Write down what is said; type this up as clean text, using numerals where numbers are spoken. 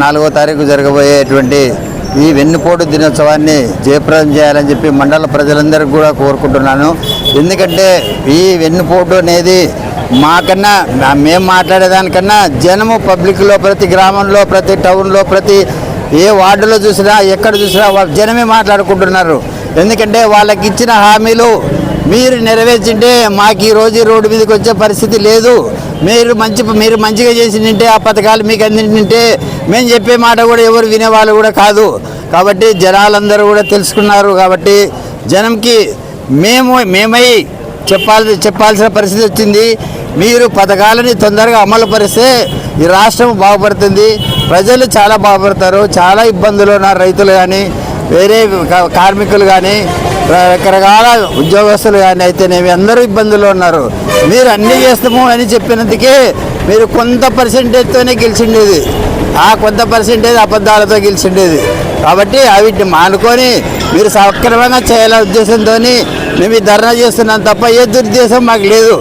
4వ తారీఖు జరగబోయేటువంటి ఈ వెన్నుపోటు దినోత్సవాన్ని జయప్రదం చేయాలని చెప్పి మండల ప్రజలందరికీ కూడా కోరుకుంటున్నాను. ఎందుకంటే ఈ వెన్నుపోటు అనేది మాకన్నా మేము మాట్లాడేదానికన్నా జనము పబ్లిక్లో ప్రతి గ్రామంలో ప్రతి టౌన్లో ప్రతి ఏ వార్డులో చూసినా ఎక్కడ చూసినా వాళ్ళ జనమే మాట్లాడుకుంటున్నారు. ఎందుకంటే వాళ్ళకి ఇచ్చిన హామీలు మీరు నెరవేర్చింటే మాకు ఈరోజు రోడ్డు మీదకి వచ్చే పరిస్థితి లేదు. మీరు మంచిగా చేసి నింటే ఆ పథకాలు మీకు అందింటే మేము చెప్పే మాట కూడా ఎవరు వినేవాళ్ళు కూడా కాదు. కాబట్టి జనాలందరూ కూడా తెలుసుకున్నారు. కాబట్టి జనంకి మేమై చెప్పాల్సిన పరిస్థితి వచ్చింది. మీరు పథకాలని తొందరగా అమలు పరిస్తే ఈ రాష్ట్రం బాగుపడుతుంది, ప్రజలు చాలా బాగుపడతారు. చాలా ఇబ్బందులు ఉన్నారు రైతులు కానీ వేరే కార్మికులు కానీ రకరకాల ఉద్యోగస్తులు కానీ అయితేనేవి అందరూ ఇబ్బందులు ఉన్నారు. మీరు అన్నీ చేస్తాము అని చెప్పినందుకే మీరు కొంత పర్సెంటేజ్తోనే గెలిచిండేది, ఆ కొంత పర్సెంటేజ్ అబద్ధాలతో గెలిచిండేది. కాబట్టి వీటిని మానుకొని మీరు సక్రమంగా చేయాలనే ఉద్దేశంతో మేము ఈ ధర్నా చేస్తున్నాం తప్ప ఏ దురుద్దేశం మాకు లేదు.